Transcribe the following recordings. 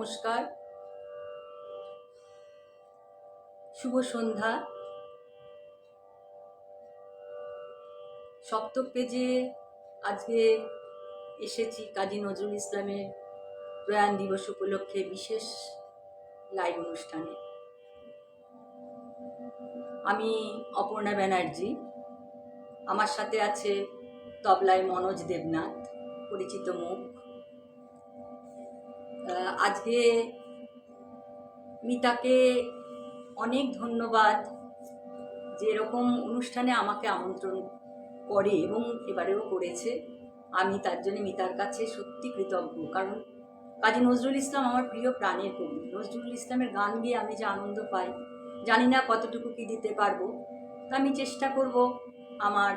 নমস্কার, শুভ সন্ধ্যা। সপ্তক পেজে আজকে এসেছি কাজী নজরুল ইসলামের প্রয়াণ দিবস উপলক্ষে বিশেষ লাইভ অনুষ্ঠানে। আমি অপর্ণা ব্যানার্জি, আমার সাথে আছে তবলায় মনোজ দেবনাথ, পরিচিত মুখ। আজকে মিতাকে অনেক ধন্যবাদ যে এরকম অনুষ্ঠানে আমাকে আমন্ত্রণ করে এবং এবারেও করেছে। আমি তার জন্য মিতার কাছে সত্যি কৃতজ্ঞ, কারণ কাজী নজরুল ইসলাম আমার প্রিয় প্রাণের কবি। নজরুল ইসলামের গান গিয়ে আমি যে আনন্দ পাই, জানি না কতটুকু কি দিতে পারবো, তা আমি চেষ্টা করব আমার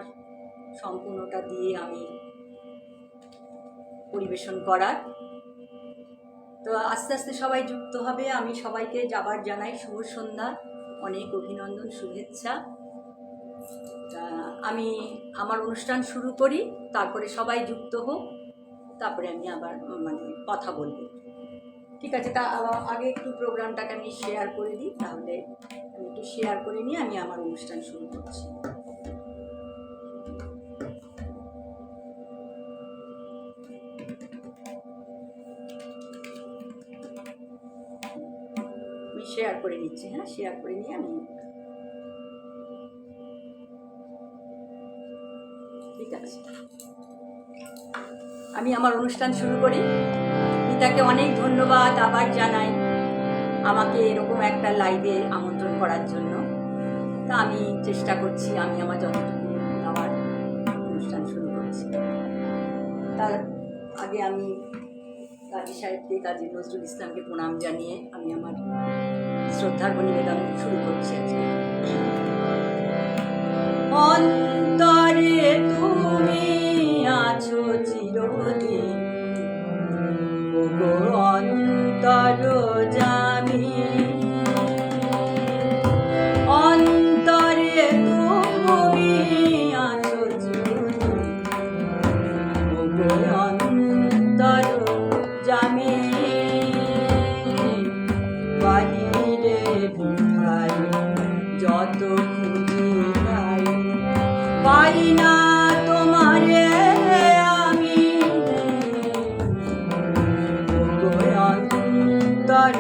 সম্পূর্ণটা দিয়ে আমি পরিবেশন করার। তো আস্তে আস্তে সবাই যুক্ত হবে। আমি সবাইকে যাবার জানাই শুভ সন্ধ্যা, অনেক অভিনন্দন, শুভেচ্ছা। আমি আমার অনুষ্ঠান শুরু করি, তারপরে সবাই যুক্ত হোক, তারপরে আমি আবার কথা বলবো। ঠিক আছে, তা আগে একটু প্রোগ্রামটাকে আমি শেয়ার করে দিই, তাহলে আমি একটু শেয়ার করে নিয়ে আমি আমার অনুষ্ঠান শুরু করছি। শেয়ার করে নিচ্ছি, হ্যাঁ, শেয়ার করে নিয়ে আমি ঠিক আছে, আমি আমার অনুষ্ঠান শুরু করি। মিতাকে অনেক ধন্যবাদ আবার জানাই আমাকে এরকম একটা লাইভে আমন্ত্রণ করার জন্য। তা আমি চেষ্টা করছি, আমি আমার যতটুকু আমার অনুষ্ঠান শুরু করছি। তার আগে আমি কাজী সাহেবকে, কাজী নজরুল ইসলামকে প্রণাম জানিয়ে আমি আমার শ্রদ্ধার নিবেদন শুরু করছি আজকে। অন্তরে তুমি আছো চিরদিন, অন্তর জামি, অন্তরে তুমি আছো চিরদিন, অন্তর জামি, বাহিরে বিহাই যত খুঁজি নাই, পাই না তোমারে আমি, অন্তর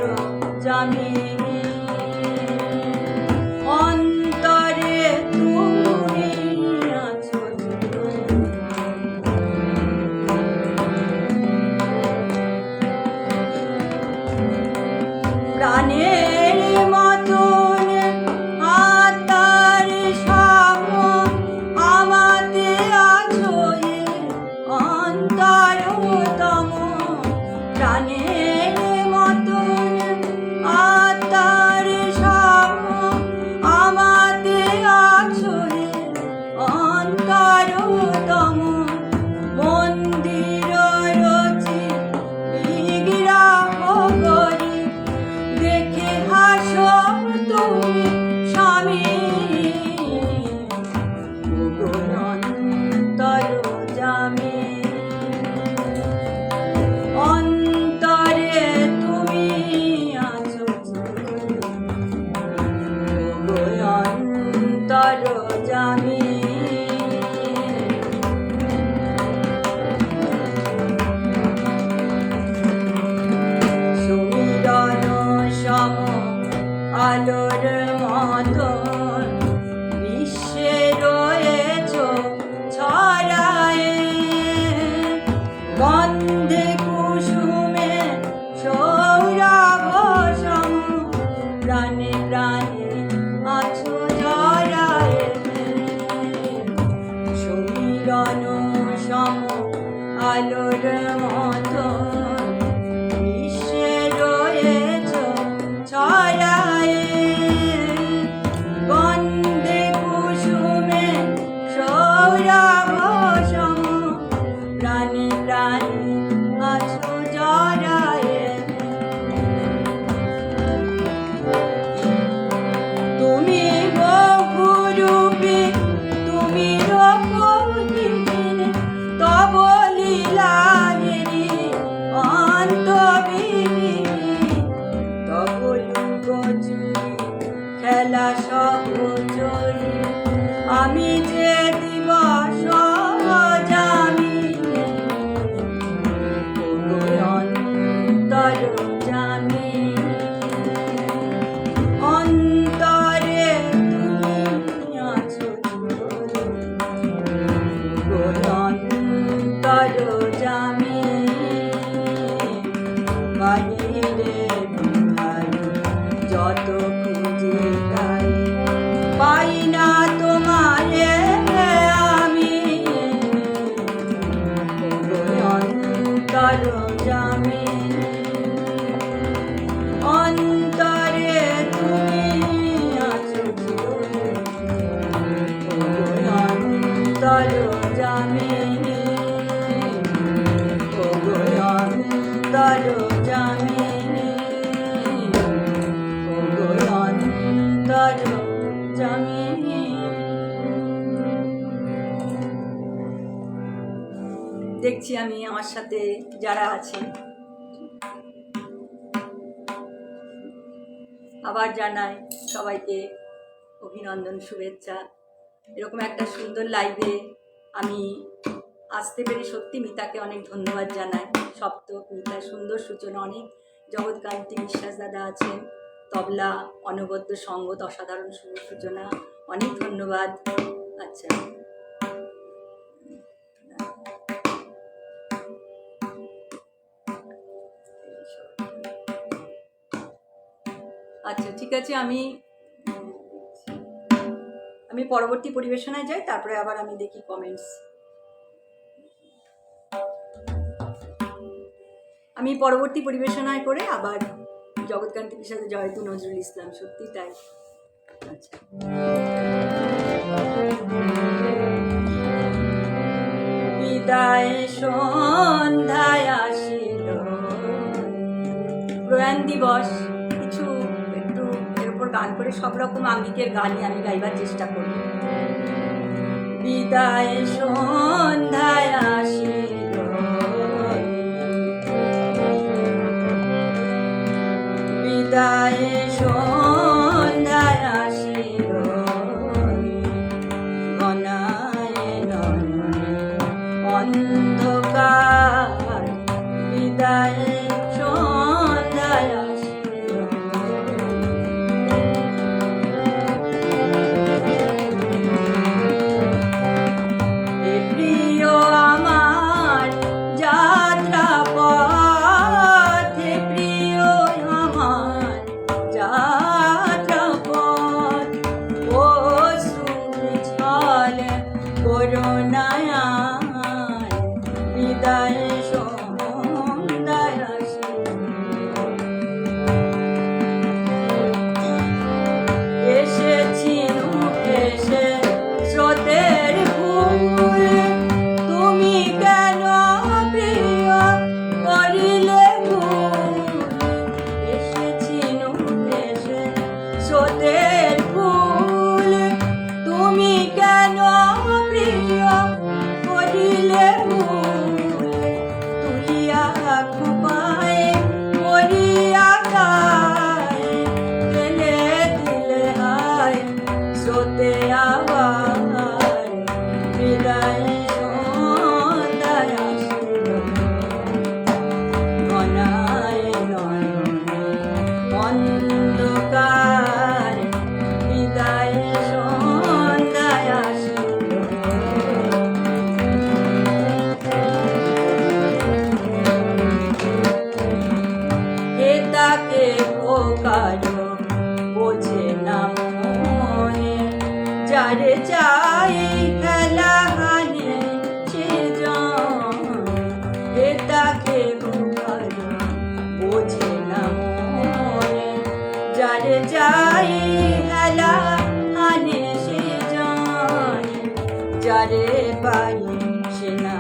জামি, অন্তরে তুমি আছো প্রাণের মতন আত্মার সাম আমাতে আছো অন্তরতম, প্রাণের মতন আত্মার সাম আমাতে আছো অন্তরতম, মন্দির রচি বিগ্রহ করি দেখে হাসো তুমি স্বামী, অন্তর জামি, অন্তরে তুমি আছো অন্তর জামি, সুমিরন সম আলোর মতন বিশ্বে রয়েছ ছড়ায়ে, গন্ধে কুসুমে সৌরভ সম প্রাণে প্রাণে আছো জড়ায়ে, আমি যে দিবস জামিনে অন্তর জামিনে অন্তরে তুমি আছো অন্তর জামিনে বাহিরে যত খুঁজি তাই পাই না তোমারে আমি অন্তর জামিনে অন্তরে তুমি আছো অন্তর জামিনে অন্তর জামিনে অন্তর জামিনে। দেখছি আমি আমার সাথে যারা আছেন আবার জানাই সবাইকে অভিনন্দন, শুভেচ্ছা। এরকম একটা সুন্দর লাইভে আমি আসতে পেরে সত্যি মিতাকে অনেক ধন্যবাদ জানাই। সপ্তক মিতার সুন্দর সূচনা, অনেক জগৎকান্তি বিশ্বাস দাদা আছেন, তবলা, অনবদ্য সঙ্গত, অসাধারণ সুন্দর সূচনা, অনেক ধন্যবাদ। আচ্ছা আচ্ছা ঠিক আছে, আমি পরবর্তী পরিবেশনায় যাই, তারপরে আবার আমি দেখি কমেন্টস। আমি পরবর্তী পরিবেশনায় করে আবার জগৎকান্তি বিশ্বাসের জয়তু নজরুল ইসলাম, সত্যি তাই। আচ্ছা বিদায় সন্ধ্যায় আসিল প্রয়াণ দিবস, কিছু একটু এর উপর গান করে সব রকম আঙ্গিকের গানই আমি গাইবার চেষ্টা করি। বিদায় সন্ধ্যায় আসিল বিদায় সন্ধ্যায় আসিল ঘনায় নয়নে অন্ধকার বিদায় সন্ধ্যায় আসিল। এ প্রিয় আমার যাত্রা পথ, এ প্রিয় আমার যাত্রা পথ, ও সুবিছল করুণায় বিদায় সন্ধ্যায় আসিল। এসেছি মুখেসে স্রোতের ফুল, তুমি কেন প্রিয় করিলে ভুল। এসেছি মুখেসে স্রোতের ফুল, তুমি কেন প্রিয় করিলে ভুল। তুলিয়া খোপায় মরিয়া গায়ে ফেলে দিলে হায় স্রোতে আবার বিদায় সন্ধ্যায় আসিল ঘনায় নয়নে অন্ধকার বিদায় সন্ধ্যায় আসিল। এটাকে কারো বোঝে না মনে, যারে চাই খেলা হানে সে জন। এটাকে কারো বোঝে না মনে, যারে চাই খেলা হানে সে জন। যারে পাই সে না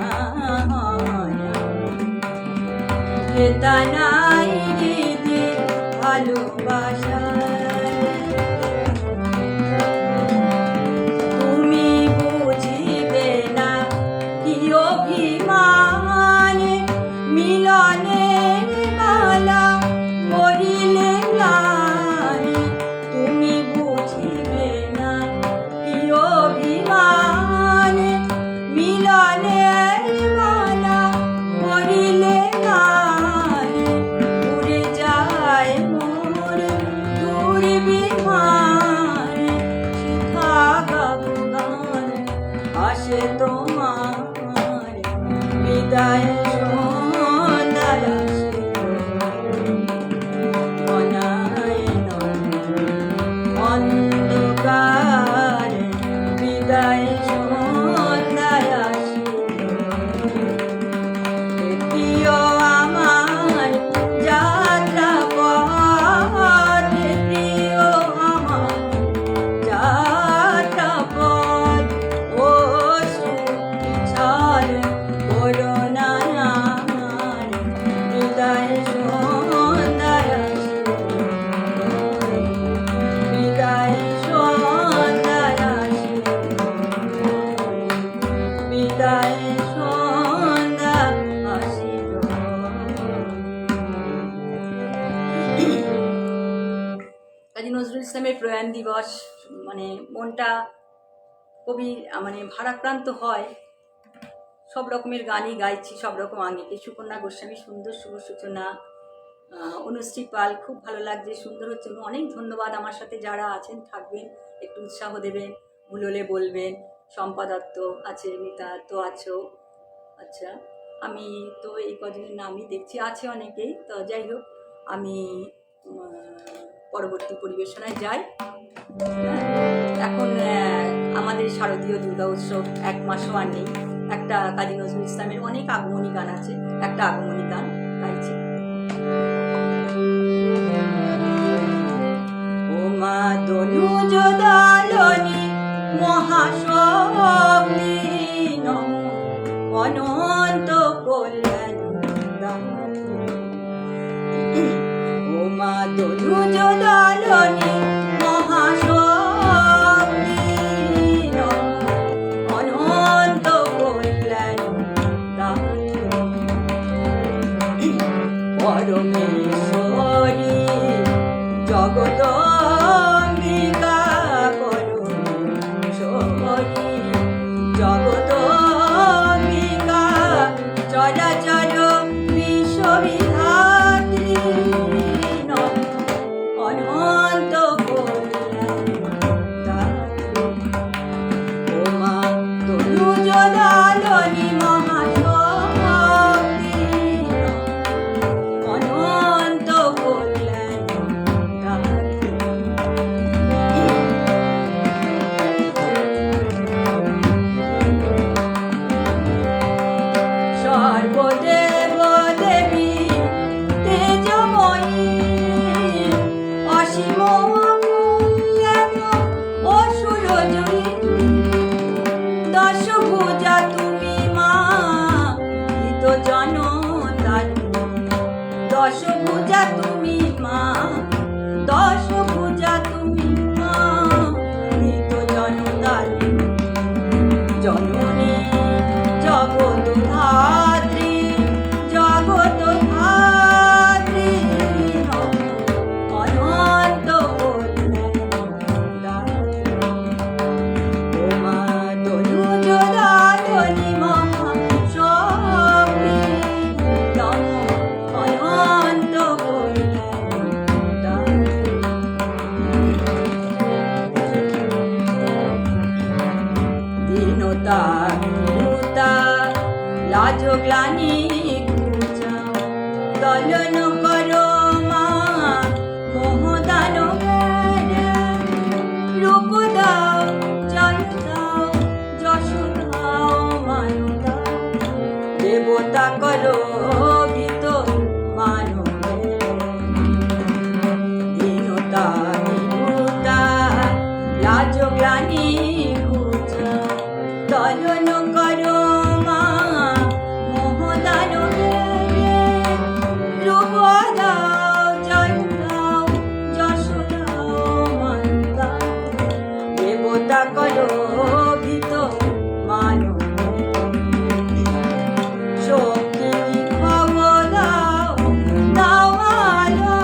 এটা নাই দিদি ভালোবাসা। তুমি বুঝিবে না কি অভিমান, মিলনের মালা করিলে ম্লান। তুমি বুঝিবে না কি অভিমান, আসে তোমার বিদায় সন্ধ্যায় আসে অনায়ন অন্ধকার বিদায় সন্ধ্যায় আসে প্রিয় আমার যাত্রা পথ প্রিয় আমার যাত্রা পথ ও সুছার করোনা নার বিদায় সন্ধ্যায় আসে বিদায় সন্ধ্যায় আসে বিদায় সন্ধ্যা আসিল। কাজী নজরুল ইসলামের প্রয়াণ দিবস, মানে মনটা খুবই মানে ভারাক্রান্ত হয়। সব রকমের গানই গাইছি, সব রকম আঙ্গিকে। সুকন্যা গোস্বামী সুন্দর শুভ সূচনা, অনুশ্রী পাল খুব ভালো লাগছে, সুন্দর হচ্ছে। অনেক ধন্যবাদ আমার সাথে যারা আছেন, থাকবেন, একটু উৎসাহ দেবেন, ভুল হলে বলবেন। শম্পা দত্ত আছে, মিতা তো আছো। আচ্ছা, আমি তো এই কজনের নামই দেখছি, আছে অনেকেই। তো যাই হোক, আমি পরবর্তী পরিবেশনায় যাই। এখন আমাদের শারদীয় দুর্গা উৎসব 1 মাসও আর নেই। একটা কাজী নজরুল ইসলামের অনেক আগমনী গান আছে, একটা আগমনী গান গাইছি। ও মা তনুজ দালনী মহাশক্তি নমঃ অনন্ত কল্যাণ দাত্রী। ও মা তনুজ দালনী মহাশক্তি নমঃ অনন্ত কল্যাণ দাত্রী। পরমেশ্বরী জগদম্বিকা করুণেশ্বরী জগদম্বিকা চরাচর বিশ্ববিধাত্রী নমঃ অনন্ত কল্যাণ দাত্রী। ও মা তনুজ দালনী মহাশক্তি নমঃ অনন্ত কল্যাণ দাত্রী। সর্বদেব দেবী তেজময়ী অসীম অসুরজয়ী দশভুজা তুমি মা হিত জনতারিণী। দশভুজা তুমি মা, দশভুজা তুমি মা হিত জনতারিণী। জননী জগৎ ধাত্রী জগৎ ধাত্রী নমঃ অনন্ত কল্যাণ দাত্রী। ও মা তনুজ দালনী মহাশক্তি নমঃ অনন্ত কল্যাণ দাত্রী। দীনতা মুতা লাজ গ্লানি ঘুচাও দলন করো মা মোহদান রূপ দাও জয় দাও যশ দাও মান দাও দেবতা করো ভীত মানব। দীনতা মুতা লাজ গ্লানি ঘুচাও দলন করো মা মোহদান রূপ দাও জয় দাও যশ দাও মান দাও দেবতা করো ভীত মানব। শক্তি ভব দাও দাও আলো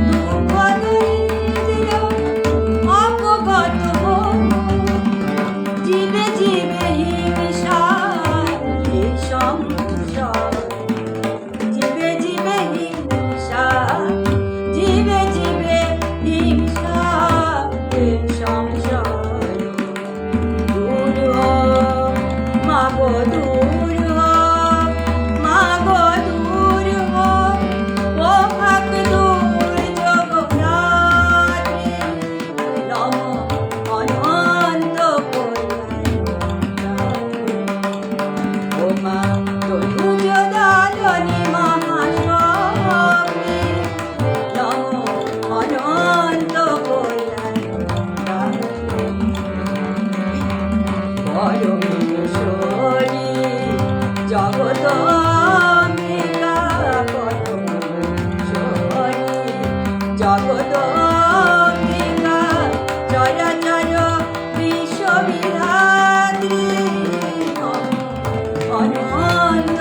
দুঃখ দরিদ্র অপগত জীবে জীবে পরমেশ্বরী জগদম্বিকা পরমেশ্বরী জগদম্বিকা চরাচর বিশ্ববিধাত্রী অনন্ত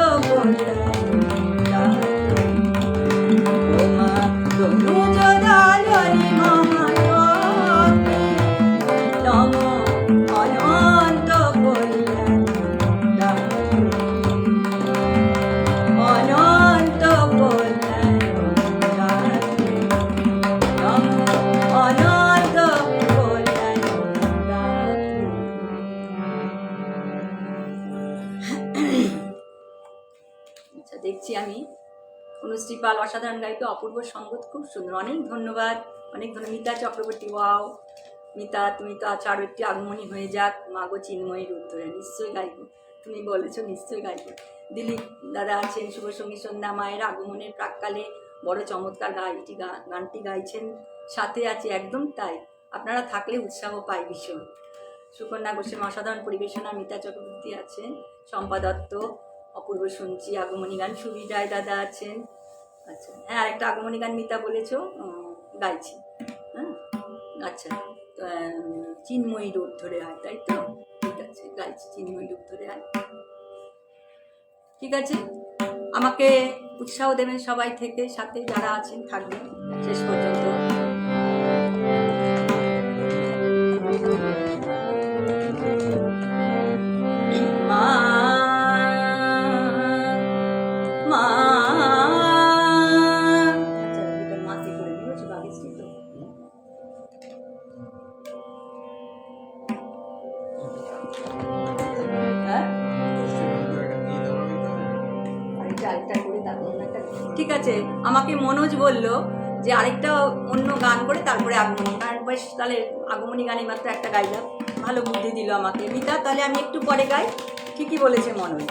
ওমা তনুজদারি মহাশক্তি নম অনন্ত অনন্ত অনন্ত আচ্ছা, দেখছি আমি অনুশ্রী পাল অসাধারণ গাইতো, অপূর্ব সঙ্গত, খুব সুন্দর, অনেক ধন্যবাদ, অনেক ধন্যবাদ। মিতা চক্রবর্তী, ওয়াও মিতা, তুমি তো আছো, আরও একটি আগমনী হয়ে যাক, মাগো চিন্ময়ী রূপ ধরে, নিশ্চয়ই গাইব, তুমি বলেছো নিশ্চয়ই গাইব। দিলীপ দাদা আছেন, শুভ সঙ্গী সন্ধ্যা, মায়ের আগমনের প্রাককালে বড় চমৎকার গানটি গাইছেন, সাথে আছে, একদম তাই, আপনারা থাকলে উৎসাহ পাই ভীষণ। সুকন্যা গোস্বামী অসাধারণ পরিবেশনা, মিতা চক্রবর্তী আছেন, শম্পা দত্ত, অপূর্ব শুনছি আগমনী গান, সুবীর রায় দাদা আছেন। আচ্ছা হ্যাঁ, আরেকটা আগমনী গান মিতা বলেছো, গাইছি। হ্যাঁ আচ্ছা, চিন্ময়ী রূপ ধরে হয়, তাই তো, ঠিক আছে, গাইছি চিন্ময়ী রূপ ধরে হয়, ঠিক আছে। আমাকে উৎসাহ দেবেন সবাই থেকে, সাথে যারা আছেন থাকবেন শেষ পর্যন্ত। মা মা আচ্ছা, এটা মাটি করে দিয়েছি, বাগিয়েছি তো। হ্যাঁ ঠিক আছে, আমাকে মনোজ বলল যে আরেকটা অন্য গান করে তারপরে আগমনী, আর বেশ তাহলে আগমনী গানে মাত্র একটা গাইলাম, ভালো বুদ্ধি দিল আমাকে মিতা, তাহলে আমি একটু পরে গাই, ঠিকই বলেছে মনোজ।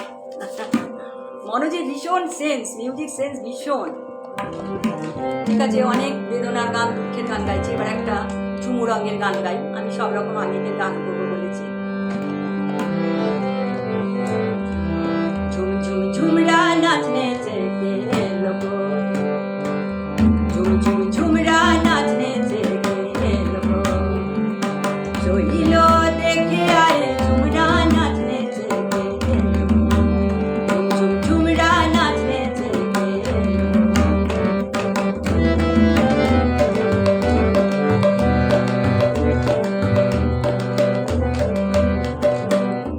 মনোজের ভীষণ সেন্স, মিউজিক সেন্স ভীষণ, ঠিক আছে। অনেক বেদনার গান, দুঃখের গান গাইছি, এবার একটা ঝুমু রঙের গান গাই, আমি সব রকম আগের গান করবো বলেছি। ঝুম ঝুম ঝুমরা নাচনে চেকে এলো গো, ঝুম ঝুম ঝুমরা নাচনে চেকে এলো গো, চইল দেখে আরে ঝুমরা নাচনে চেকে এলো, ঝুম ঝুম ঝুমরা নাচনে চেকে এলো।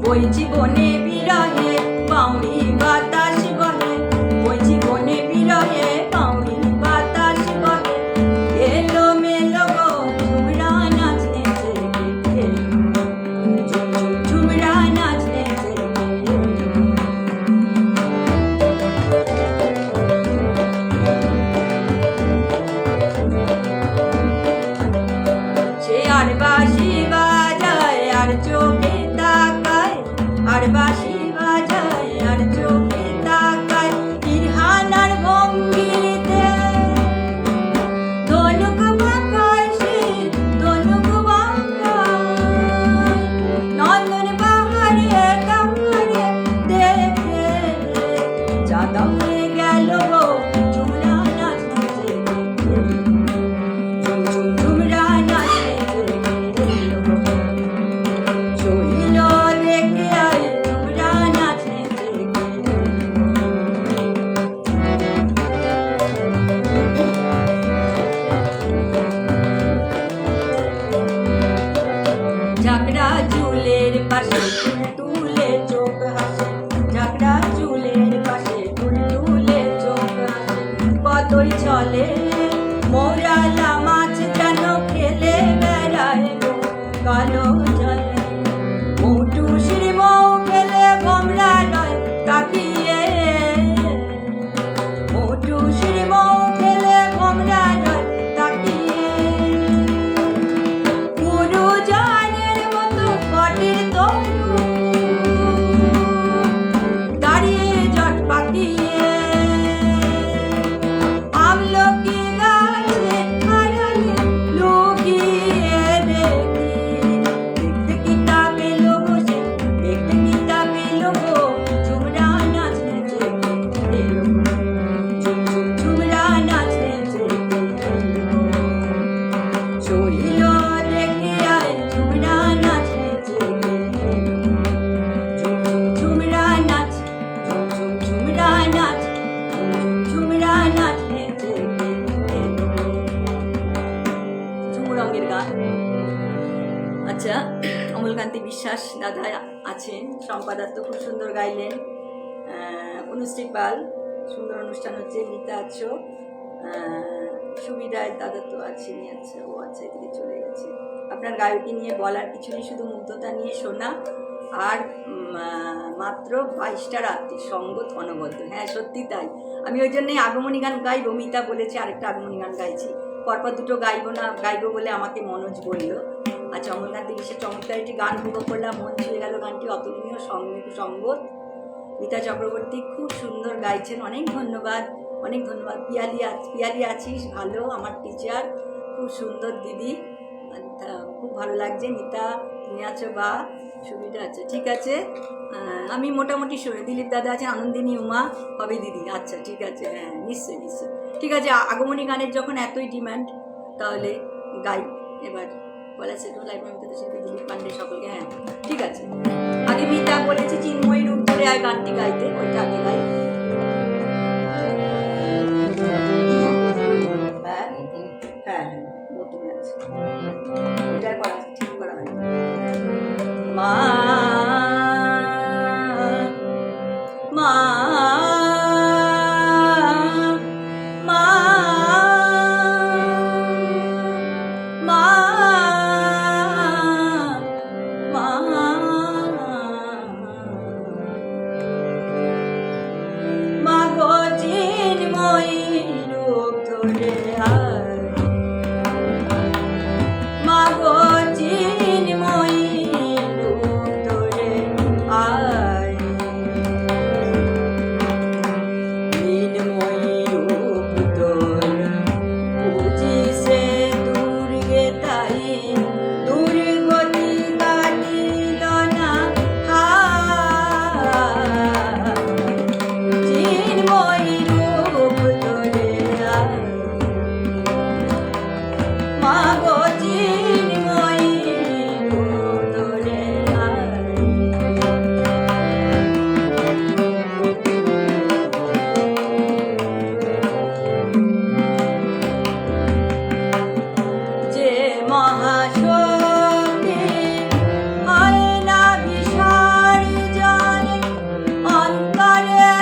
ওই জীবনে বিরহে বাউরি বাতাস বহে, ওই জীবনে বিরহে বাউরি বাতাস বহে, এলো মেলো গো ঝুমরা নাচনে চেকে এলো, ঝুম ঝুম ঝুমরা নাচনে চেকে এলো। সে আর বাঁশি বাজায় আর চোখে তাকায়, আর বাঁশি বাজায় আর চোখে তাকায়, ইরহানার ভঙ্গিতে ধনুক বাঁকায় সে, ধনুক বাঁকায়, নন্দন পাহাড়ে কাহারে দেখে চাঁদা হয়ে গেল গো ঝুমরা নাচতে চেকে এলো, ঝুম ঝুম ঝুমরা নাচতে চেকে এলো, চইল দেখে আয় ঝুমরা নাচতে চেকে এলো। ঝাঁকড়া চুলের পাশে তুলে চোখ হাসে, ঝাঁকড়া চুলের পাশে তুলে চোখ হাসে, কতই চলে মৌরালা মাছ যেন খেলে বেড়ায় গো কালো জলে, মৌটুসির মৌ খেলে ভমরা লয় কাকিয়ে, মৌটুসির মৌ খেলে ভমরা লয় কাকিয়ে, গুরুজনের মতো কটির তরু অমরনাথী বিশ্বাস দাদা আছেন, সম্পাদক তো খুব সুন্দর গাইলেন, অনুশ্রী পাল সুন্দর অনুষ্ঠান হচ্ছে, মিতা আছো, সুবিধায় দাদা তো আছেনই, আচ্ছা ও আচ্ছা এদিকে চলে গেছে। আপনার গায়কী নিয়ে বলার কিছু নেই, শুধু মুগ্ধতা নিয়ে শোনা, আর মাত্র 22টা রাত্রি সঙ্গত অনবদ্য। হ্যাঁ সত্যি তাই, আমি ওই জন্যই আগমনী গান গাইবো, মিতা বলেছে আরেকটা আগমনী গান গাইছি, পরপর দুটো গাইবো বলে আমাকে মনোজ বলল। আচ্ছা, অমরনাথ সে চমৎকার একটি গান উপভোগ করলাম, মন ছুঁয়ে গেল গানটি, অতুলনীয় সঙ্গত। মিতা চক্রবর্তী খুব সুন্দর গাইছেন, অনেক ধন্যবাদ, অনেক ধন্যবাদ। পিয়ালি আছিস, ভালো, আমার টিচার, খুব সুন্দর দিদি, খুব ভালো লাগছে। মিতা তুমি আছো, বা সুবিধা আছে, ঠিক আছে। আমি মোটামুটি শুনে, দিলীপ দাদা আছে, আনন্দিনী উমা হবে দিদি, আচ্ছা ঠিক আছে, হ্যাঁ নিশ্চয়ই নিশ্চয়ই, ঠিক আছে। আগমনী গানের যখন এতই ডিমান্ড, তাহলে গাই এবার। বলা সেটু লাইভ মমিতা শিল্পী দিলীপ পান্ডে সকলকে, হ্যাঁ ঠিক আছে। আগে মিতা বলেছি চিন্ময়ী রূপ ধরে আর গানটি গাইতে, ওইটা আগে গাই। হ্যাঁ হ্যাঁ নতুন আছে, ওইটা করা ঠিক করা হয়। মা মা মা মা মা গো চিন্ময়ী রূপ ধরে আয়, মা গো চিন্ময়ী রূপ ধরে আয়, চিন্ময়ী রূপ তোর বুঝিছে দুর্গে তাই, দুর্গতি কাটিল না চিন্ময়ী রূপ ধরে আয়, মা গো চিন্ময়ী রূপ ধরে আয়। যে মহাশক্তি হয় না বিসর্জন, অন্তরে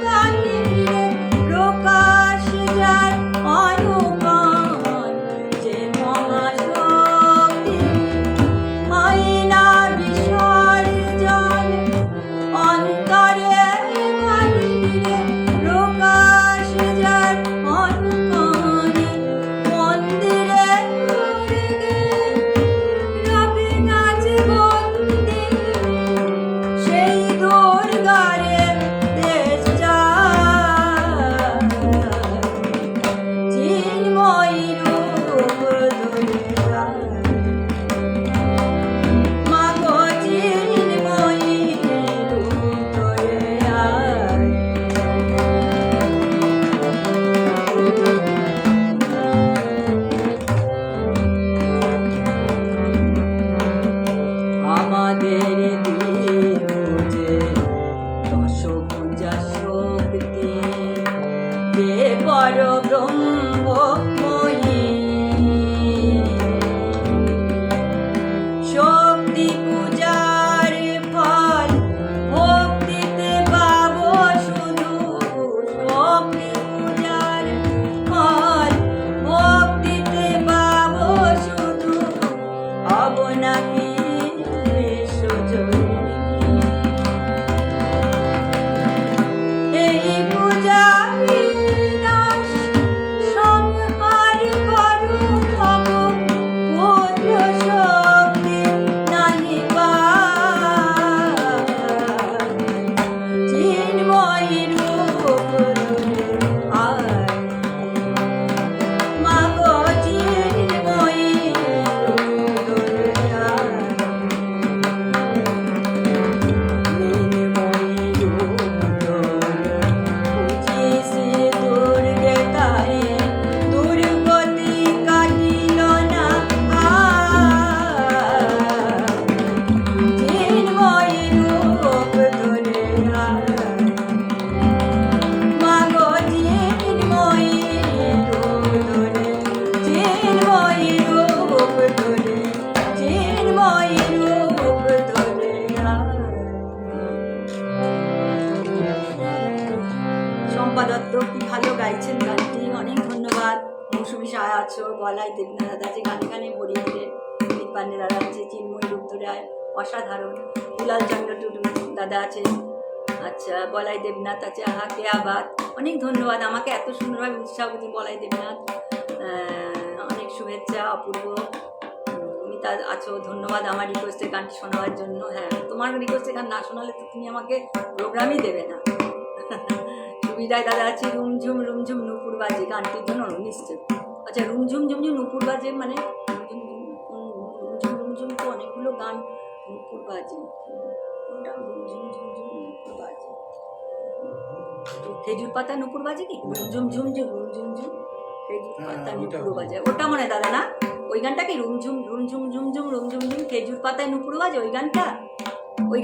বাহিরে প্রকাশ যার অনুমান, যে মহাশক্তি হয় না বিসর্জন, অন্তরে বাহিরে প্রকাশ যার অনুমানে, মন্দিরে রবে নাচ বন্দে, সেই দুর্গারে দেশ যায়, চিন্ময়ী রূপ ধরে আয়, মা গো চিন্ময়ী রূপ ধরে আয়। আমাদের যে দশভুজা শক্তি, যে বড় ব্রহ্মময়ী, শক্তি পূজার ফল ভক্তিতে পাবো শুধু, শক্তি পূজার ফল ভক্তিতে পাবো শুধু, হব নাকি বিশ্বজয়ী। বলাই দেবনাথ দাদা আছে, গানে গানে ভরিয়ে দিলেন। দিলীপ পান্ডে দাদা আছে, চিন্ময় রুদ্ররায় অসাধারণ, দুলাল চন্দ্র টুডু দাদা আছে, আচ্ছা বলাই দেবনাথ আছে, আহা কে আবাদ, অনেক ধন্যবাদ আমাকে এত সুন্দরভাবে উৎসাহ করছেন বলাই দেবনাথ, অনেক শুভেচ্ছা। অপূর্ব মিতা আছো, ধন্যবাদ আমার রিকোয়েস্টের গানটি শোনাবার জন্য। হ্যাঁ, তোমার রিকোয়েস্টের গান না শোনালে তো তুমি আমাকে প্রোগ্রামই দেবে না। সুবিধায় দাদা আছে, রুমঝুম রুমঝুম নুপুর বাজে, গানটির জন্য নিশ্চয়। আচ্ছা রুমঝুম ঝুমঝুম নুপুর বাজে মানে রুমঝুম রুমঝুম তো অনেকগুলো গান নুপুর বাজে, কোনটা রুমঝুম ঝুমঝুম নুপুর বাজে, খেজুর পাতা নুপুর বাজে কি রুমঝুম ঝুমঝুম রুমঝুম ঝুম খেজুর পাতা নুপুর বাজে, ওটা মনে হয় দাদা না? ওই গানটা কি রুমঝুম রুমঝুম ঝুমঝুম রুমঝুম ঝুম খেজুর পাতায় নুপুর বাজে, ওই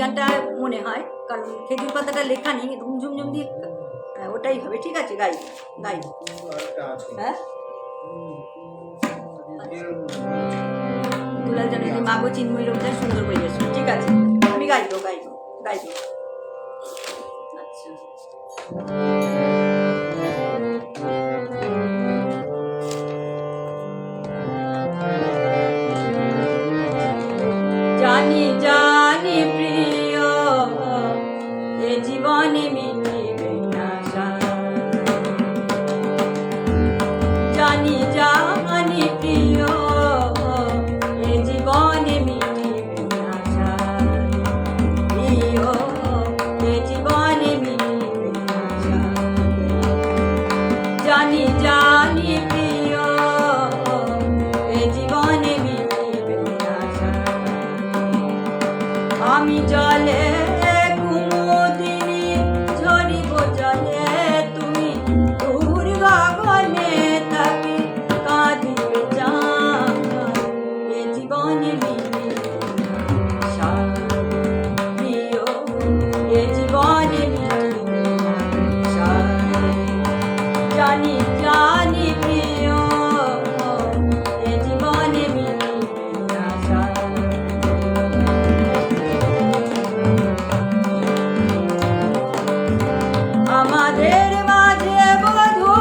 গানটা মনে হয়, কারণ খেজুর পাতাটা লেখা নেই, রুমঝুম ঝুম দিয়ে, হ্যাঁ ওটাই হবে। ঠিক আছে, গাই গাই। হ্যাঁ দুলাল জানে যে মাগো চিন্ময় রোগটাই সুন্দর পরিবেশ, ঠিক আছে আমি গাইবো। আচ্ছা জানি জানি প্রিয় এ জীবনে মিটিবে না সার, জানি জানি প্রিয় এ জীবনে মিটিবে না সার, প্রিয় এ জীবনে মিটিবে না সার, জানি জানি প্রিয় এ জীবনে মিটিবে না সার, আমি জলে কুমুদিনী ঝরিব জলে, তুমি দূর গগনে থাকি কাঁদিবে চাঁদ, এ জীবনে মিটিবে না সার, প্রিয় এ জীবনে মিটিবে না সার, জানি জানি প্রিয় এ জীবনে মিটিবে না সার। আমাদের মাঝে বধূ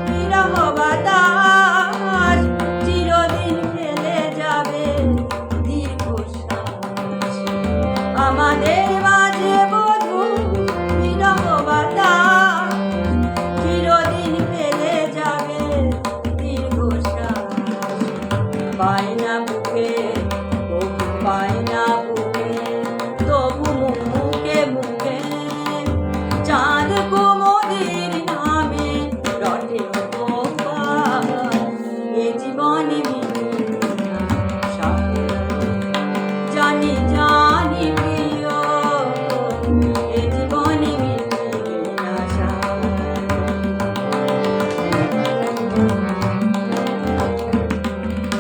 বিরহ বাতাস, চিরদিন ফেলে যাবে দীর্ঘশ্বাস, আমাদের মাঝে বধূ বিরহ বাতাস, চিরদিন ফেলে যাবে দীর্ঘশ্বাস, বায়না বুকে বায়না বুকে তবু মুখে মুখে চাঁদ কুমুদির নামে রটে উপকার, এ জীবনে মিটিবে না সার, জানি জানি প্রিয় এ জীবনে মিটিবে না সার।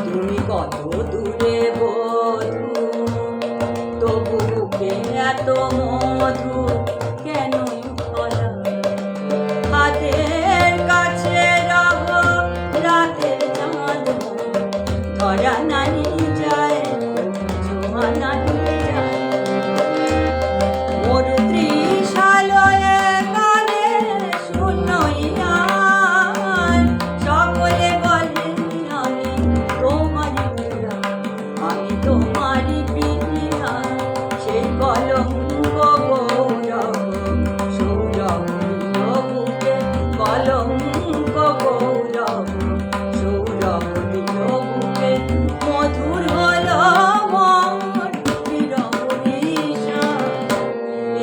তুমি কত দূরে বধূ তবু বুকে এত মধু কেন, হাতের কাছে রব রাতের চাঁদ, ধরা নানি যায় জোয়ানা যায়, মোর ত্রিশালয়ে গানে শূন্য ইয়ার, সকলে বলে আমি তোমারই প্রিয়া, আমি তোমারই প্রিয়া, সেই কলঙ্ক গৌরব সৌরভ বুকে, কলঙ্ক গৌরব সৌরভ বুকে, মধুর হলো মন বিরহ বিষাদ,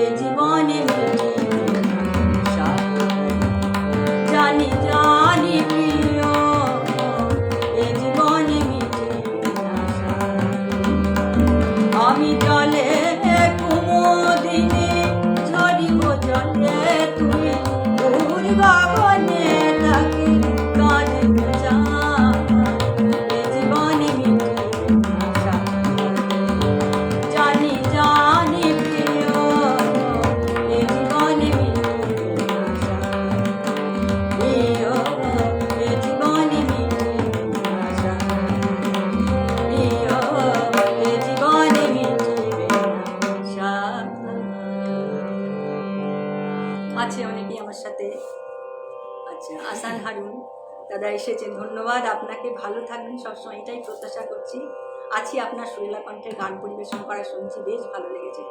এ জীবনে মিটিবে না সার, জানি জানি প্রিয় এ জীবনে মিটিবে না সার, আমি জলে কুমুদিনী ঝরিব জলে, তুমি দূর গগনে থাকি কাঁদিবে চাঁদ, এ জীবনে মিটিবে না সার, জানি জানি প্রিয় এ জীবনে মিটিবে না সার, প্রিয় এ জীবনে মিটিবে না সার, প্রিয় এ জীবনে মিটিবে না সার। আছে অনেকেই আমার সাথে। আচ্ছা আসান হারুন, দাদা এসেছেন, ধন্যবাদ আপনাকে। ভালো থাকবেন সবসময়, এটাই প্রত্যাশা করছি। আছি আপনার সুরেলা কণ্ঠের গান পরিবেশন করা শুনছি, বেশ ভালো লেগেছে।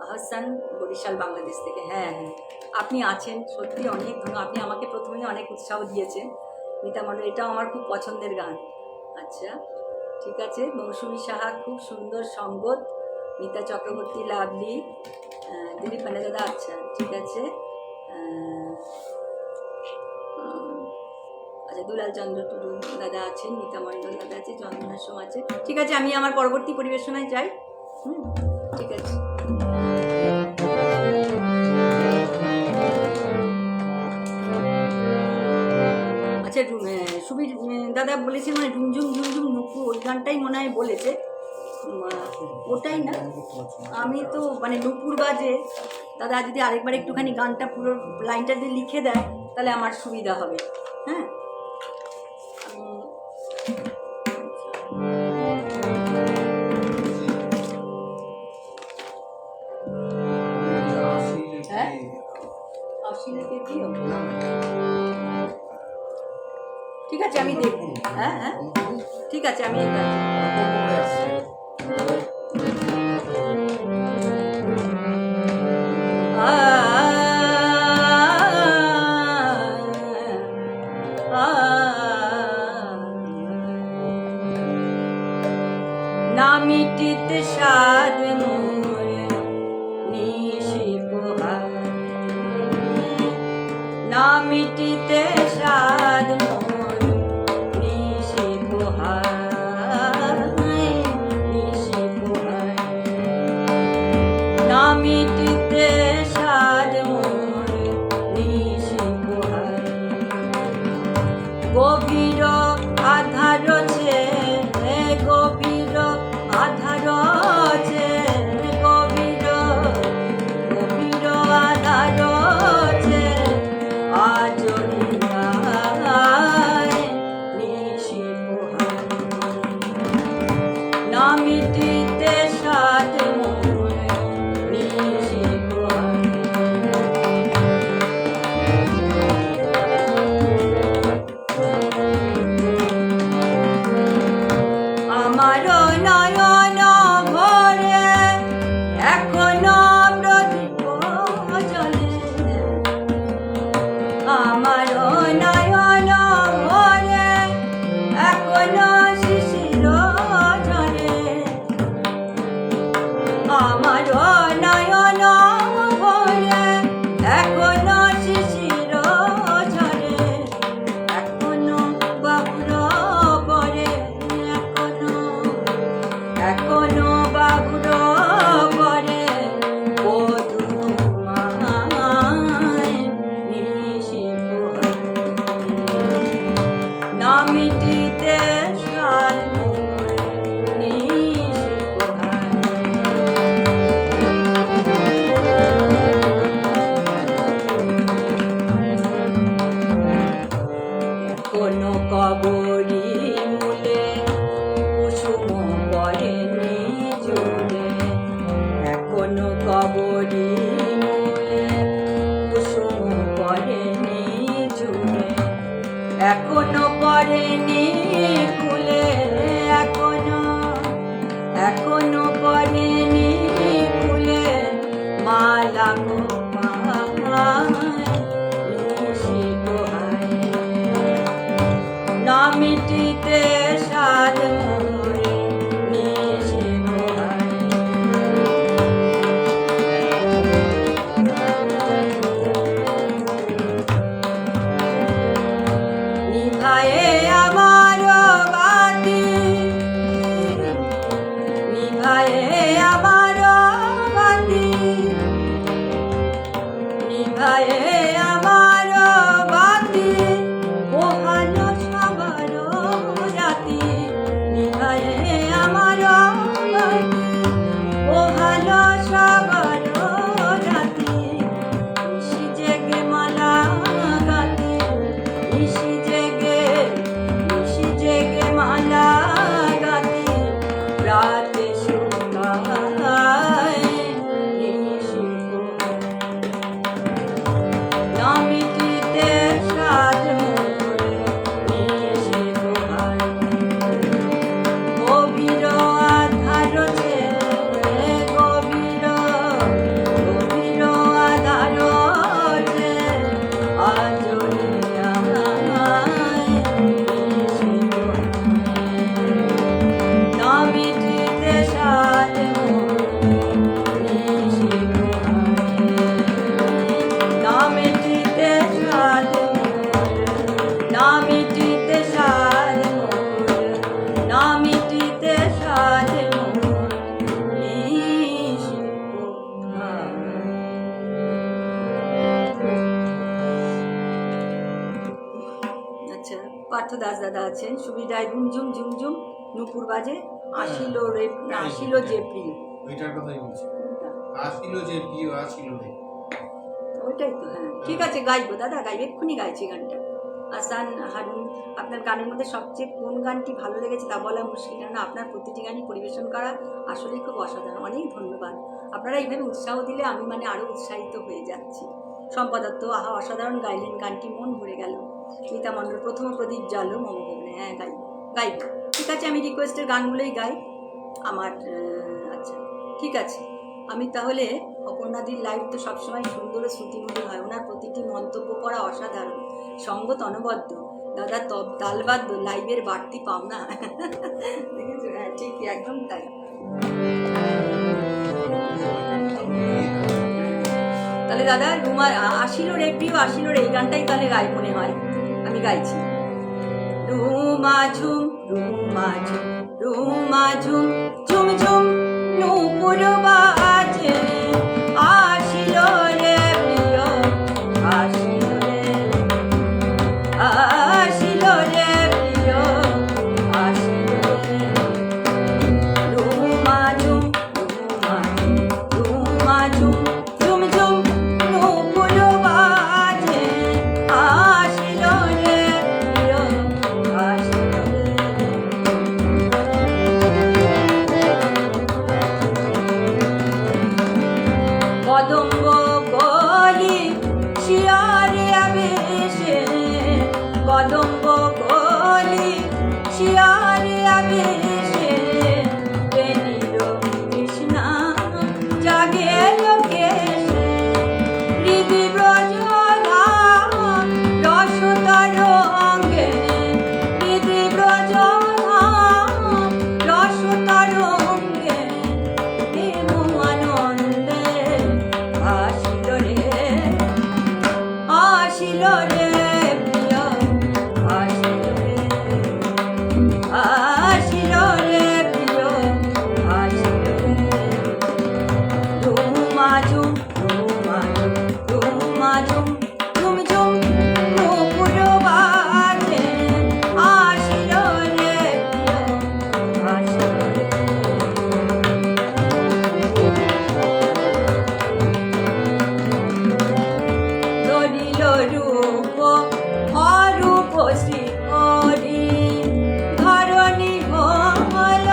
হাসান, বরিশাল, বাংলাদেশ থেকে। হ্যাঁ হ্যাঁ, আপনি আছেন, সত্যি অনেক ধন্যবাদ। আপনি আমাকে প্রথমেই অনেক উৎসাহ দিয়েছেন। মিতা মণ্ডল, এটাও আমার খুব পছন্দের গান। আচ্ছা ঠিক আছে। মৌসুমী সাহা, খুব সুন্দর সঙ্গত। মিতা চক্রবর্তী, লাভলি। দিলীপ পান্ডে দাদা, আচ্ছা ঠিক আছে। আচ্ছা, দুলাল চন্দ্র টুডু দাদা আছেন, মিতা মণ্ডল দাদা আছে, চন্দনা সোম আছে। ঠিক আছে, আমি আমার পরবর্তী পরিবেশনায় যাই। ঠিক আছে। আচ্ছা, সুবীর দাদা বলেছেন মানে ঝুমঝুম ঝুমঝুম নুকু, ওই গানটাই মনে হয় বলেছে, ওটাই না? আমি তো মানে নুপুর বাজে। দাদা যদি আরেকবার একটুখানি গানটা পুরো লাইনটা যদি লিখে দেয় তাহলে আমার সুবিধা হবে। হ্যাঁ, ঠিক আছে, আমি দেখব। হ্যাঁ হ্যাঁ, ঠিক আছে, আমি না মিটিতে সাদ মোর নিশি পোহার, না মিটিতে সাদ মোর নিশি পোহার, নিশি পোহার, না মিটিতে সাদ মোর নিশি পোহার, গভীর আধার ছে, গভীর আধার ছে, গভীর গভীর আধার ছে, আজরিয়ায় নিশি পোহার, না মিটিতে সাদ মোর নিশি পোহার। আমার নয়ন ভরে এখনো প্রদীপ জ্বলে, আমার নয়ন ভরে এখনো শিশির ঝরে, আমার নয়ন ভরে এখনো শিশির ঝরে, এখনো বাবুর পরে, এখনো বাবুর পরে বধূমায় নিশি পোহার, না মিটিতে সাদ মোর নিশি পোহার। কোনো কবরি মূলে কুসুম পড়েনি ঝুলে, এখনো কবরি মূলে কুসুম পড়েনি ঝুলে, এখনো পড়েনি ফুলে, এখনো এখনো পড়েনি ফুলে, মালা গো পায় নিশি পোহায়, না মিটিতে সাদ মোর নিশি পোহায়। নিভায়ে আমার বাতি, নিভায়ে আমার বাতি, পার্থ দাস দাদা আছেন, সুবিধায় ঝুমঝুম ঝুমঝুম নুপুর বাজে, আসিল রে আসিল যে প্রিয়, ওইটার কথাই বলছি, আসিল যে প্রিয় আসিল রে, ওইটাই তো। হ্যাঁ ঠিক আছে, গাইবো দাদা, গাইবো, এক্ষুনি গাইছি গানটা। আসান হারুন, আপনার গানের মধ্যে সবচেয়ে কোন গানটি ভালো লেগেছে তা বলা মুশকিল, কেননা আপনার প্রতিটি গানই পরিবেশন করা আসলেই খুব অসাধারণ। অনেক ধন্যবাদ, আপনারা এইভাবে উৎসাহ দিলে আমি মানে আরও উৎসাহিত হয়ে যাচ্ছি। সম্পাদত্ত, আহা অসাধারণ গাইলেন, গানটি মন ভরে গেল। মিতা মণ্ডল, প্রথম প্রদীপ জালো মম ভবনে, হ্যাঁ গাইব গাইব। ঠিক আছে, আমি রিকোয়েস্টের গানগুলোই গাই আমার। আচ্ছা ঠিক আছে, আমি তাহলে অপর্ণাদির লাইভ তো সবসময় সুন্দর ও শ্রুতিমধুর হয়, ওনার প্রতিটি মন্তব্য করা অসাধারণ, সঙ্গত অনবদ্য, দাদা তব তালবাদ্য, লাইভের বাড়তি পাওনা। দেখেছো? হ্যাঁ ঠিক, একদম তাই। তাহলে দাদা রুমা আসিল রে প্রিয় আসিল রে, এই গানটাই তাহলে গাই মনে হয়, আমি গাইছি। রুমা ঝুম রুমা ঝুম ঝুম ঝুম নূপুর বাজে, আসিল রে প্রিয় আসিল রে, আসিল রে প্রিয় আসিল রে, রুমা ঝুম রুমা ঝুম ঝুম ঝুম নূপুর বাজে, আসিল রে প্রিয় আসিল রে। কদম্ব কলি শিয়ারে আবেশে, কদম্ব কলি শিয়ারে আবেশে, প্রেমির কৃষ্ণা জাগে লোকেশে, হৃদি ব্রজ ধাম রস তরঙ্গে, হৃদি ব্রজ ধাম রস তরঙ্গে, প্রেম আনন্দে আসিল রে, আসিল রে প্রিয় আসিল রে, আসিল রে প্রিয় আসিল রে, রুমা ঝুম ঝুম ঝুম নূপুর বাজে, আসিল রে প্রিয় আসিল রে। ধরিল রূপ অরূপ শ্রীহরি, ধরণী হল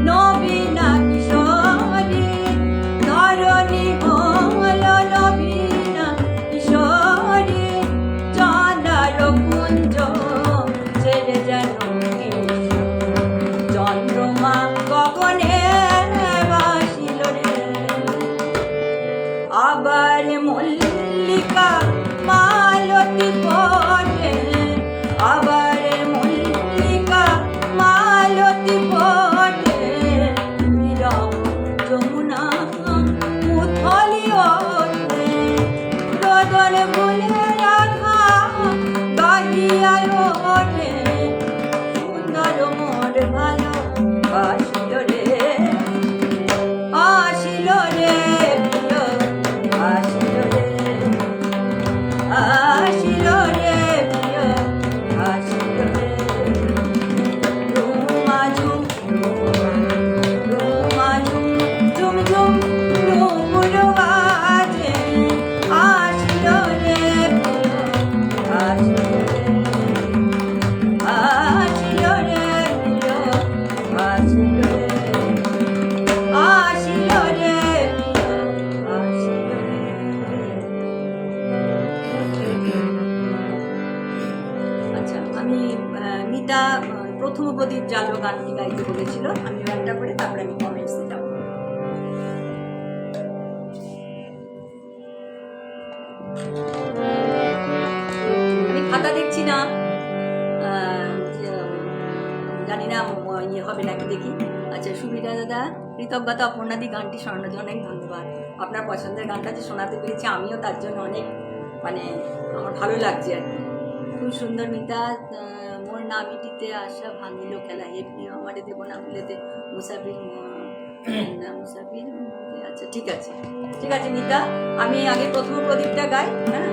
নবীনা কিশোরী, ধরণী হল নবীনা কিশোরী, চন্দ্র কুঞ্জ ছেড়ে যেন চন্দ্রমা গগনে বাসিল রে, আবার মল্লিকা মালতী পটে, আবার মল্লিকা মালতী পটে, বিরহ যমুনা উথলি ওঠে, রদন ফুলে রাধা গাহিয়া ওঠে, সুন্দর মোর ভালো বাসিল রে, আসিল রে প্রিয় আসিল রে, আসিল রে প্রিয় আসিল রে, রুমা ঝুম ঝুম ঝুম নূপুর বাজে, আসিল রে প্রিয় আসিল রে, আসিল রে প্রিয় আসিল রে, আসিল রে প্রিয় আসিল রে। আচ্ছা, আমি মিতা প্রথম প্রদীপ জালো গানটি গাইতে বলেছিল, আমি গানটা করে তারপরে আমি কমেন্টসে যাব। আমি খাতা দেখছি না, জানি না ইয়ে হবে নাকি, দেখি। আচ্ছা, সুবিধা দাদা, কৃতজ্ঞতা অপর্ণাদি, গানটি শোনানোর জন্য অনেক ধন্যবাদ। আপনার পছন্দের গানটা যে শোনাতে পেরেছি আমিও তার জন্য অনেক মানে আমার ভালো লাগছে আর কি। খুব সুন্দর মিতা, মোর না মিটিতে আশা ভাঙিল খেলা, হে প্রিয় আমারে দেব না ভুলেতে, মুসাফির না মুসাফির। আচ্ছা ঠিক আছে ঠিক আছে মিতা, আমি আগে প্রথম প্রদীপটা গাই। হ্যাঁ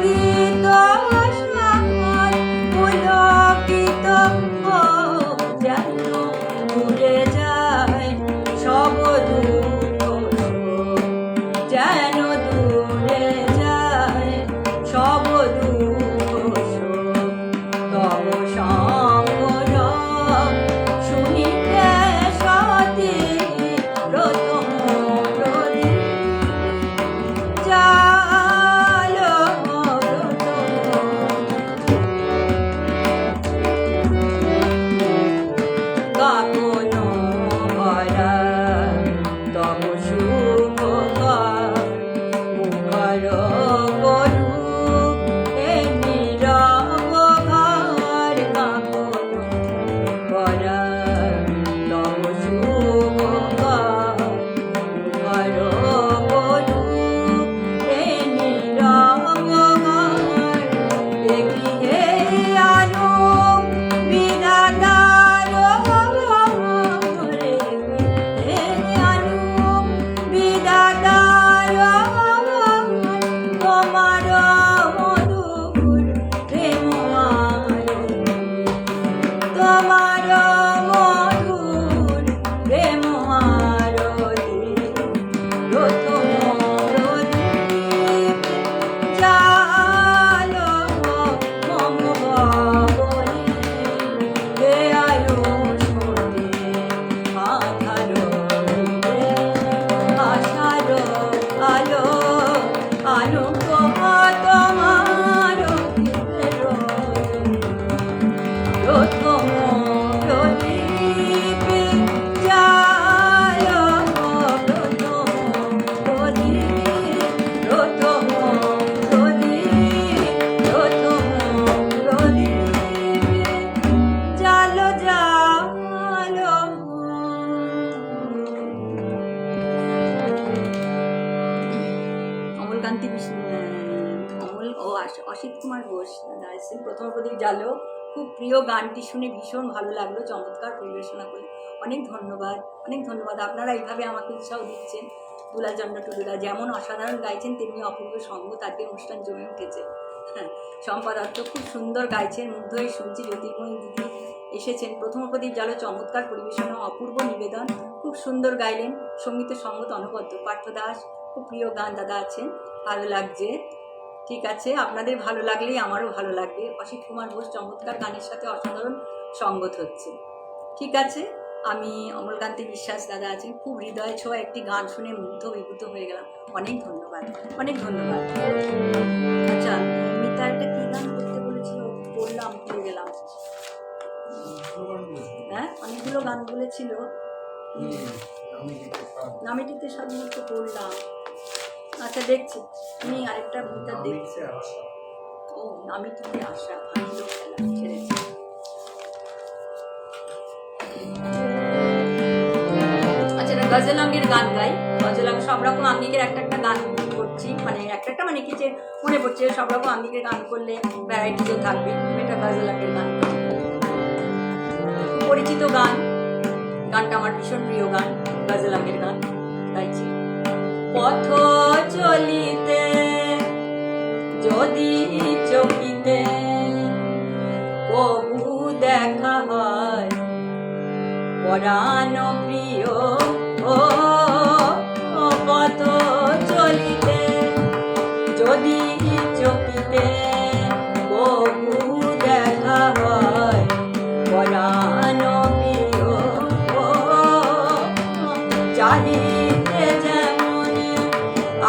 মুদিত সাগর পুলকিত যেন দূরে যায় সব দুঃখ শোক, যেন দূরে যায় সব দুঃখ শোক। তব সঙ্গ শুনিতে সতী প্রথম জালো গাগন ভরা তব শুভ মুখর করু এ নীরব ঘর গাগন ভরা তব শুভ মুখর করু এ নীরব ঘর দেখি হে আলো বিধাতার রে হে আলো বিধাতার তোমার মধুর প্রেম আরতি, তোমার মধুর প্রেম আরতি প্রথম প্রদীপ জালো মম ভবনে হে আয়ো সতে আধার হৃদে আশার আলো আলো তোমার প্রথম প্রদীপ জালো প্রথম প্রদীপ প্রথম প্রদীপ প্রথম প্রদীপ জালো জালো। অমলকান্তি অসিত কুমার ঘোষ দাদা এসেছেন। প্রথম প্রদীপ জালো, খুব প্রিয় গানটি শুনে ভীষণ ভালো লাগলো, চমৎকার পরিবেশনা করলে। অনেক ধন্যবাদ, অনেক ধন্যবাদ। আপনারা এইভাবে আমাকে উৎসাহ দিচ্ছেন। দুলাচন্দ্র টুডুদা যেমন অসাধারণ গাইছেন, তেমনি অপূর্ব সঙ্গ, তাকে অনুষ্ঠান জমে উঠেছে। হ্যাঁ, সম্পাদক খুব সুন্দর গাইছেন, মুগ্ধ হয়ে শুনছি। জ্যোতির্ময়ী দিদি এসেছেন। প্রথম প্রদীপ জালো চমৎকার পরিবেশনা, অপূর্ব নিবেদন, খুব সুন্দর গাইলেন। সঙ্গীতের সঙ্গত অনবদ্য। পার্থ দাস খুব প্রিয় গান দাদা আছেন, ভালো লাগছে। ঠিক আছে, আপনাদের ভালো লাগলেই আমারও ভালো লাগবে। অসিত কুমার ঘোষ চমৎকার গানের সাথে অসাধারণ সঙ্গত হচ্ছে। ঠিক আছে, আমি অমলকান্তি বিশ্বাস দাদা আছেন, খুব হৃদয় ছোঁয়া একটি গান শুনে মুগ্ধ বিভূত হয়ে গেলাম। অনেক ধন্যবাদ, অনেক ধন্যবাদ। আচ্ছা, মিতা একটা কী গান করতে বলেছিল, বললাম ভুলে গেলাম। হ্যাঁ, অনেকগুলো গান বলেছিল, নামিটিতে স্বাধীনতা করলাম। আচ্ছা দেখছি, তুমি আরেকটা মিতা দেখছি। ও নামিটিতে আশা, আনন্দ খেলা ছেড়েছি। আচ্ছা, গজল আঙ্গের গান গাই। গজল আঙ্গ সব রকম আঙ্গিকের একটা একটা গান করছি, মানে একটা একটা মানে কি যে মনে পড়ছে, সব রকম আঙ্গিকের গান করলে ভ্যারাইটিও থাকবে। এটা গজল আঙ্গের গান, পরিচিত গান। গানটা আমার ভীষণ প্রিয় গান, গজল আঙ্গের গান গাইছি। পথ চলিতে যদি চকিতে কবু দেখা হয় পরাণ প্রিয়, ও পথ চলিতে যদি চকিতে কবু দেখা হয় পরাণ প্রিয়, ও চাহিতে যেমন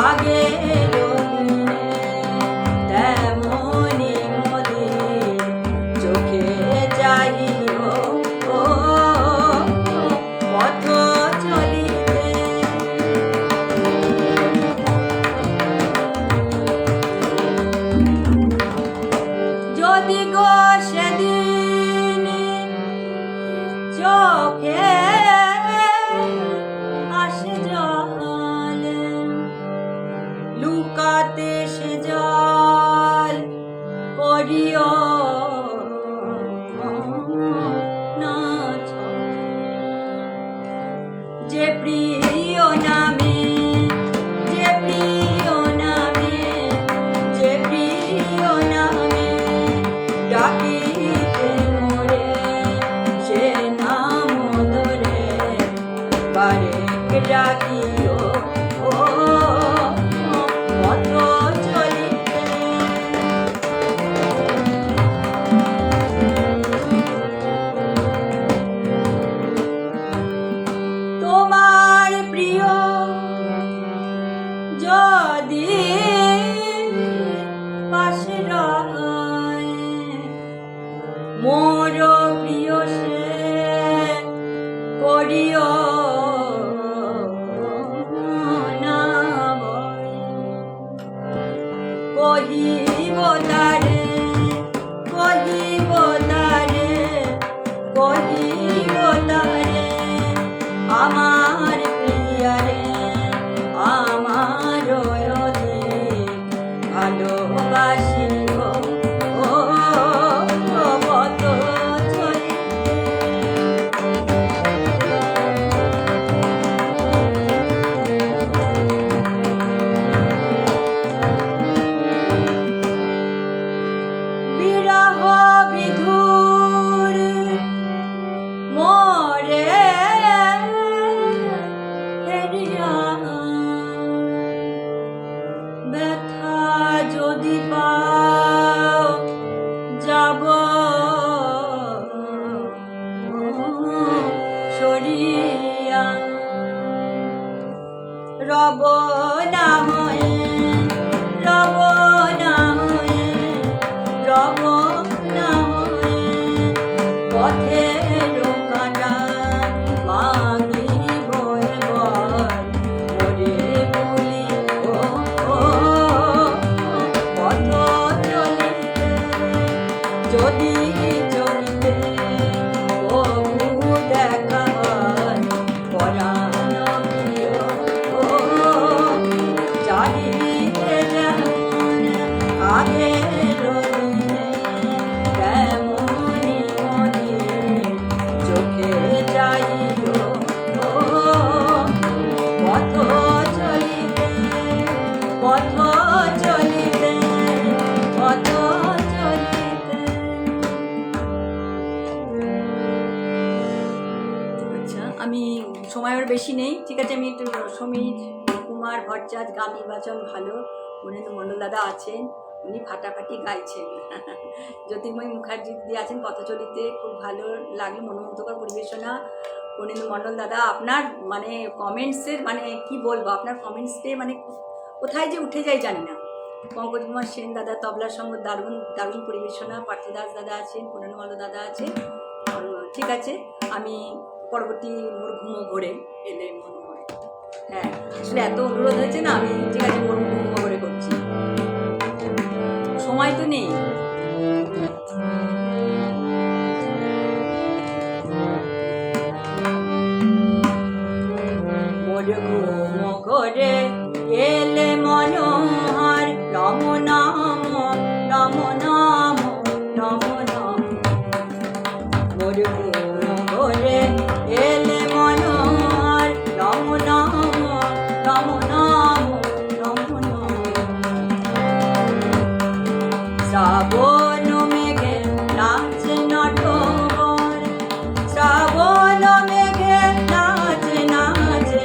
আগে তেমনি মোদের চোখে চাহিও, ও পথ তারে কহিব তারে কহিব তারে আমার প্রিয়ারে আমার অধিক ভালোবাসি গো ও কত চলিতে বিরহ বিধুর মোরে হেরিয়া ব্যথা যদি পাও যাব সরিয়া রব না হয়ে রব না হয়ে রব না হয়ে পথের কাঁটা ভাঙিব এবার মরে বলি ও পথ চলিতে যদি চলিতে বহু দেখা হয় পরাণ প্রিয় ও চারিতে যেমন আগের দিনে তেমনি মনের চোখে যাইল ও পথ চলিতে পথ চলিতে পথ চলিতে। আচ্ছা, আমি সময় আর বেশি নেই, ঠিক আছে। আমি একটু সমীর কুমার ভট্টাচার্য গান নির্বাচন ভালো, বরেন্দ্র মণ্ডল দাদা আছেন, উনি ফাটাফাটি গাইছেন। জ্যোতির্ময় মুখার্জি দিদি আছেন পথচলিতে, খুব ভালো লাগে, মনোমুগ্ধকর পরিবেশনা। বরেন্দ্র মণ্ডল দাদা আপনার মানে কমেন্টসের মানে কি বলবো, আপনার কমেন্টসে মানে কোথায় যে উঠে যায় জানি না। পঙ্কজ কুমার সেন দাদা তবলার সঙ্গে দারুণ দারুণ পরিবেশনা। পার্থদাস দাদা আছেন, বরেন্দ্র মণ্ডল দাদা আছেন। ঠিক আছে, আমি পরবর্তী মোর ঘুমো ঘোরে এলে মন ঘোরে। হ্যাঁ, আসলে এত অনুরোধ হয়েছে না, আমি ঠিক আছে মোর ঘুমো ঘোরে করছি, সময় তো নেই। মোর ঘুমো ঘোরে এলে মনোহর রম নাম রম নাম রম নাম। মোর ঘুমো ঘোরে এলে মনোহর রম নাম রম নাম রম নাম। শ্রাবণ মেঘে নাচে নটবর শ্রাবণ মেঘে নাচে নাচে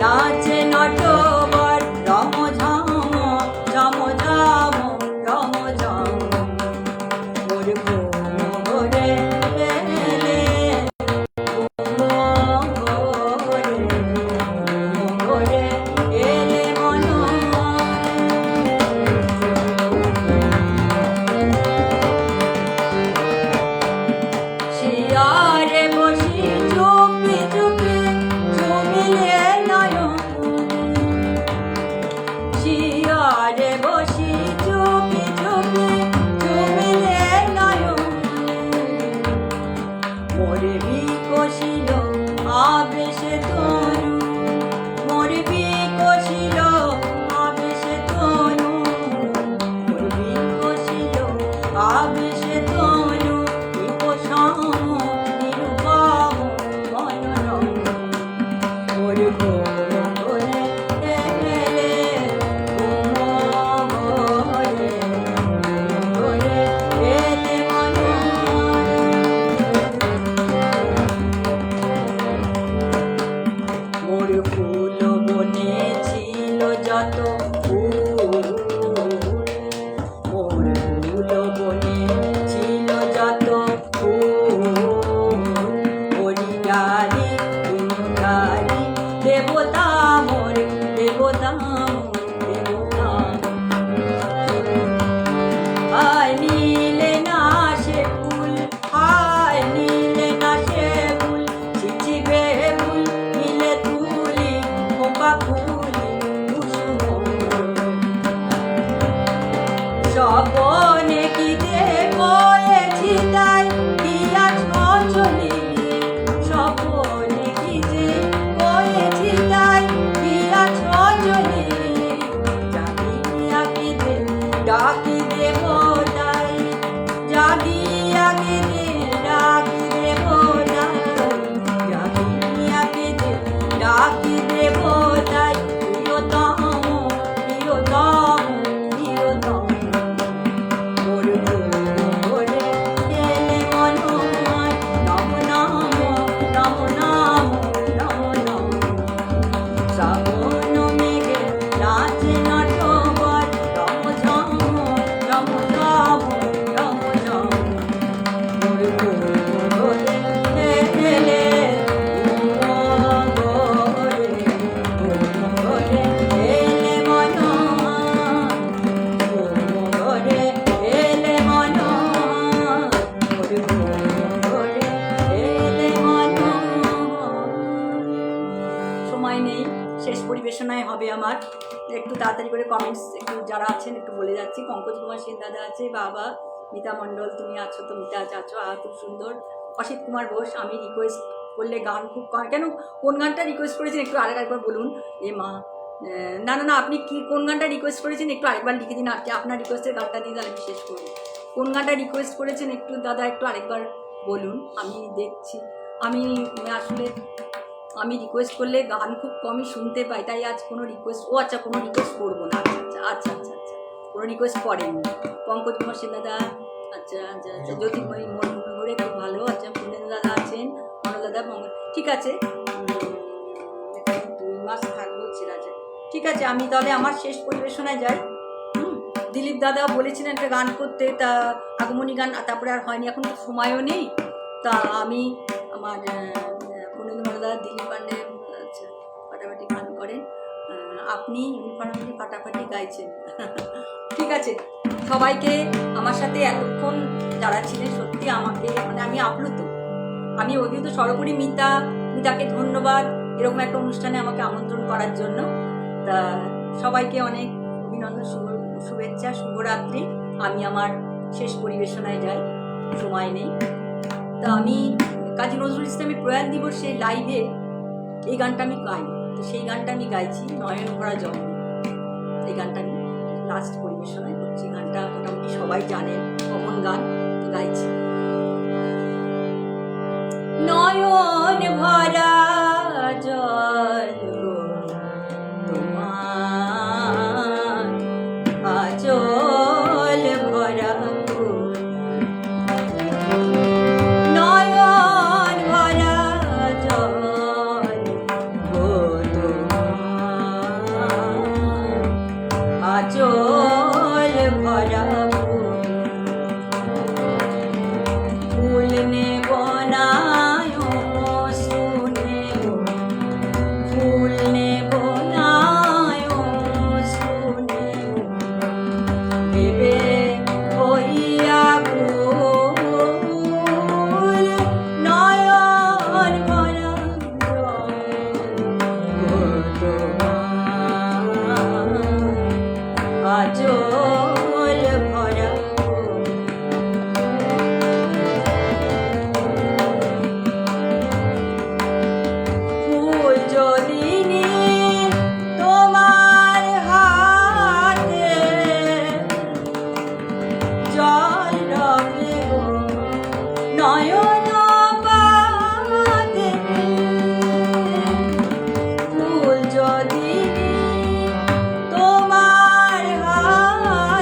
নাচে নটবর রম ঝাম ঝম ঝাম রম ঝাম। মোর ঘুমো ঘোরে এলে ঘুমো ঘোরে এলে মনোহর। শিয়ারে বসি চুপি চুপি চুমিলে নয়ন। শিয়ারে বসি চুপি চুপি চুমিলে নয়ন। মোর বিকশিল আবেশে তনু মোর বিকশিল আবেশে তনু মোর বিকশিল আবেশে তনু নিপসম নিরুপম মনোরম। মোর ঘুমো ঘোরে এলে ঘুমো ডাকি দেব তাই জাগিয়া গেলে ডাকি দেব তাই জাগিয়া গেলে ডাকি দেব তাই প্রিয়তম প্রিয়তম প্রিয়তম মোর ভোরে এলে মনোময় নম নম নম নম নম নম শ্রাবণ মেঘে নাচে নটবর রম ঝম রম রম রম রম মোর ভোরে এলে ভোরে ভোরে এলে মনোময় ভোরে এলে মনোময় মোর ভোরে এলে মনোময়। সময় নেই, শেষ পরিবেশনায় হবে আমার। একটু তাড়াতাড়ি করে কমেন্টস একটু যারা আছেন একটু বলে যাচ্ছি। পঙ্কজ কুমার সেন দাদা আছে, বাবা মিতা মণ্ডল তুমি আছো, তো মিতা আছো, খুব সুন্দর। অসিত কুমার ঘোষ, আমি রিকোয়েস্ট করলে গান খুব কেন, কোন গানটা রিকোয়েস্ট করেছেন একটু আরেকবার বলুন। এ মা, না না না, আপনি কি কোন গানটা রিকোয়েস্ট করেছেন একটু আরেকবার লিখে দিন। আপনি আপনার রিকোয়েস্টের গানটা দিয়ে তাহলে আমি শেষ করবো। কোন গানটা রিকোয়েস্ট করেছেন একটু দাদা একটু আরেকবার বলুন, আমি দেখছি। আমি আসলে আমি রিকোয়েস্ট করলে গান খুব কমই শুনতে পাই, তাই আজ কোনো রিকোয়েস্ট, ও আচ্ছা কোনো রিকোয়েস্ট করবো না। আচ্ছা আচ্ছা আচ্ছা আচ্ছা কোনো রিকোয়েস্ট করেননি। পঙ্কজ কুমার সেন দাদা, আচ্ছা আচ্ছা আচ্ছা, জ্যোতির্ময়ী মন ঘুরে খুব ভালো। আচ্ছা পূর্ণেন্দু দাদা আছেন, মনোজ দাদা, ঠিক আছে। 2 মাস থাকবো আছে, ঠিক আছে। আমি তাহলে আমার শেষ পরিবেশনায় যাই। দিলীপ দাদা বলেছিলেন একটা গান করতে, তা আগমনী গান, তারপরে আর হয়নি, এখন তো সময়ও নেই। তা আমি আমার পূর্ণেন্দু দাদা, দিলীপ পান্ডে, আচ্ছা ফাটাফাটি গান করেন আপনি, ফাটাফাটি ফাটাফাটি গাইছেন। ঠিক আছে, সবাইকে আমার সাথে এতক্ষণ যারা ছিলেন সত্যি আমাকে মানে আমি আপ্লুত, আমি অভিভূত। সর্বোপরি মিতাকে ধন্যবাদ এরকম একটা অনুষ্ঠানে আমাকে আমন্ত্রণ করার জন্য। তা সবাইকে অনেক অভিনন্দন, শুভেচ্ছা, শুভরাত্রি। আমি আমার শেষ পরিবেশনায় যাই, সময় নেই। তা আমি কাজী নজরুল ইসলামের প্রয়াণ দিবসে লাইভে এই গানটা আমি গাই, তো সেই গানটা আমি গাইছি, নয়ন ভরা জল। এই গানটা আমি লাস্ট পরিবেশনায় করছি। গানটা মোটামুটি সবাই জানেন, কমন গান, গাইছি। নয়ন ভরা জল তোমার আঁচল ভরা ফুল, নয়ন ভরা জল গো তোমার আঁচল ভরা ফুল, ফুল নেব না ফুল নেব না শুনে দেবে হইয়া ভুল, নয়ন ভরা আঁচল ভরা ফুল যদি তোমার হাতে জল রবে গো নয়ন বাদে, ফুল যদি তোমার হাতে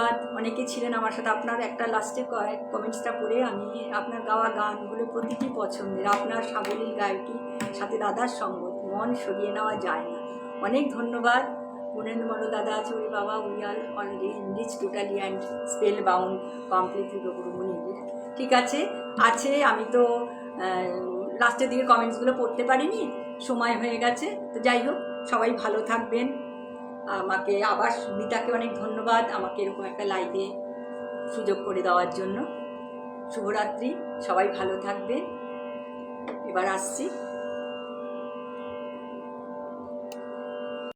ধন্যবাদ। অনেকে ছিলেন আমার সাথে, আপনার একটা লাস্টে কমেন্টসটা পড়ে আমি আপনার গাওয়া গানগুলো প্রতিটি পছন্দের, আপনার সাবলীল গায়কি সাথে দাদার সঙ্গত মন সরিয়ে নেওয়া যায় না। অনেক ধন্যবাদ। গুণেন বড় দাদা আছে, ওই বাবা we are already enrich totally and spellbound completely গুরুমুনি। ঠিক আছে, আমি তো লাস্টের দিকে কমেন্টসগুলো পড়তে পারিনি, সময় হয়ে গেছে। তো যাই হোক, সবাই ভালো থাকবেন। আমাকে আবার মিতাকে অনেক ধন্যবাদ আমাকে এরকম একটা লাইভে সুযোগ করে দেওয়ার জন্য। শুভরাত্রি, সবাই ভালো থাকবে। এবার আসছি।